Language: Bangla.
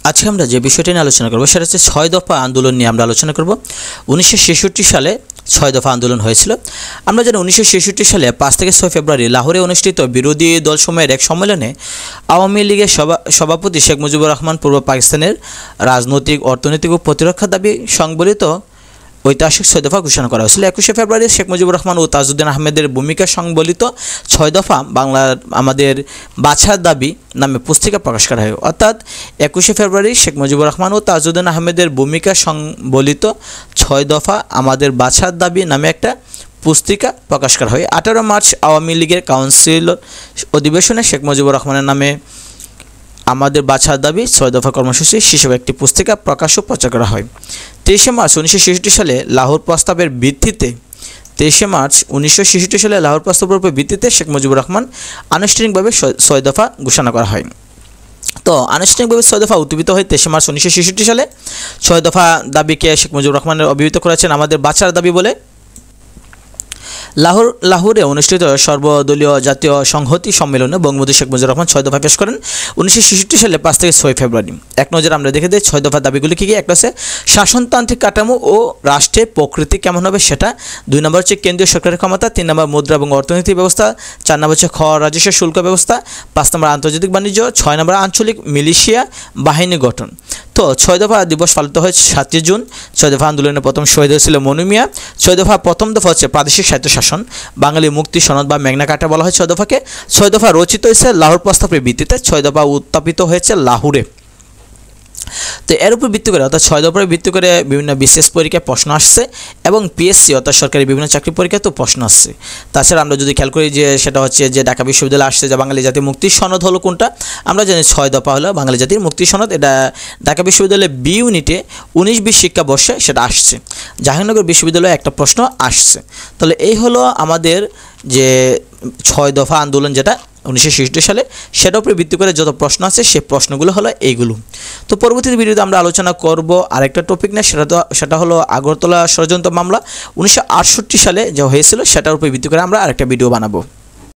আজকে আমরা যে বিষয়টি নিয়ে আলোচনা করব সেটা হচ্ছে 6 দফা আন্দোলন নিয়ে আমরা আলোচনা করব। 1966 সালে 6 দফা আন্দোলন হয়েছিল। আমরা জানি 1966 সালে 5 থেকে 6 ফেব্রুয়ারি লাহোরে অনুষ্ঠিত বিরোধী দলসমূহের এক সম্মেলনে আওয়ামী লীগের সভাপতি শেখ মুজিবুর রহমান পূর্ব পাকিস্তানের রাজনৈতিক, অর্থনৈতিক ও প্রতিরক্ষা দাবি সংবলিত ঐতিহাসিক 6 দফা ঘোষণা করা হয়েছিল। 21শে ফেব্রুয়ারি শেখ মুজিবুর রহমান ও তাজউদ্দিন আহমেদের ভূমিকা সংবলিত 6 দফা বাংলার আমাদের বাছার দাবি নামে পুস্তিকা প্রকাশ করা হয়। অর্থাৎ 21শে ফেব্রুয়ারি শেখ মুজিবুর রহমান ও তাজউদ্দিন আহমেদের ভূমিকা সংবলিত 6 দফা আমাদের বাছার দাবি নামে একটা পুস্তিকা প্রকাশ করা হয়। 18 মার্চ আওয়ামী লীগের কাউন্সিল অধিবেশনে শেখ মুজিবুর রহমানের নামে আমাদের বাছার দাবি 6 দফা কর্মসূচি শীর্ষক একটি পুস্তিকা প্রকাশ ও প্রচার করা হয়। 23শে মার্চ 1966 সালে লাহোর প্রস্তাবের ভিত্তিতে 23শে মার্চ 1966 সালে লাহোর প্রস্তাবের উপর ভিত্তিতে শেখ মুজিবুর রহমান আনুষ্ঠানিকভাবে 6 দফা ঘোষণা করা হয়। তো আনুষ্ঠানিকভাবে 6 দফা উদ্ভূত হয় 23শে মার্চ 1966 সালে। 6 দফা দাবিকে শেখ মুজিবুর রহমানের অভিহিত করেছেন আমাদের বাছার দাবি বলে। লাহোরে অনুষ্ঠিত সর্বদলীয় জাতীয় সংহতি সম্মেলনে বঙ্গবন্ধু শেখ মুজিবুর রহমান 6 দফা পেশ করেন 1966 সালে 5 থেকে 6 ফেব্রুয়ারি। এক নজরে আমরা দেখে দিই 6 দফা দাবিগুলি কী কী। একটা হচ্ছে শাসনতান্ত্রিক কাঠামো ও রাষ্ট্রের প্রকৃতি কেমন হবে সেটা। 2 নম্বর হচ্ছে কেন্দ্রীয় সরকারের ক্ষমতা। 3 নম্বর মুদ্রা এবং অর্থনৈতিক ব্যবস্থা। 4 নম্বর হচ্ছে কর রাজস্ব শুল্ক ব্যবস্থা। 5 নম্বর আন্তর্জাতিক বাণিজ্য। 6 নম্বর আঞ্চলিক মিলিশিয়া বাহিনী গঠন। তো 6 দফা দিবস পালিত হয় 7 জুন। 6 দফা আন্দোলনের প্রথম শহীদ হয়েছিল মনু মিয়া। 6 দফা প্রথম দফা হচ্ছে প্রাদেশিক স্বায়ত্তশাসন, বাঙালি মুক্তি সনদ বা মেঘনা কাটা বলা হয় 6 দফাকে। 6 দফা রচিত হয়েছে লাহোর প্রস্তাবের ভিত্তিতে। 6 দফা উত্থাপিত হয়েছে লাহোরে। তো এর উপর ভিত্তি করে অর্থাৎ 6 দফার ভিত্তি করে বিভিন্ন বিশেষ পরীক্ষায় প্রশ্ন আসছে এবং পিএসসি অর্থাৎ সরকারি বিভিন্ন চাকরি পরীক্ষাতেও প্রশ্ন আসছে। তাছাড়া আমরা যদি খেয়াল করি যে সেটা হচ্ছে যে ঢাকা বিশ্ববিদ্যালয়ে আসছে যে বাঙালি জাতির মুক্তির সনদ হলো কোনটা, আমরা জানি 6 দফা হলো বাঙালি জাতির মুক্তির সনদ। এটা ঢাকা বিশ্ববিদ্যালয়ের বি ইউনিটে 19-20 শিক্ষাবর্ষে সেটা আসছে। জাহাঙ্গীরনগর বিশ্ববিদ্যালয়ে একটা প্রশ্ন আসছে। তাহলে এই হলো আমাদের যে 6 দফা আন্দোলন যেটা 1966 সালে, সেটার উপরে ভিত্তি করে যত প্রশ্ন আছে সেই প্রশ্নগুলো হলো এইগুলো। তো পরবর্তী ভিডিওতে আমরা আলোচনা করব আরেকটা টপিক নিয়ে, সেটা হলো আগরতলা ষড়যন্ত্র মামলা 1968 সালে যা হয়েছিল সেটার উপরে ভিত্তি করে আমরা আরেকটা ভিডিও বানাবো।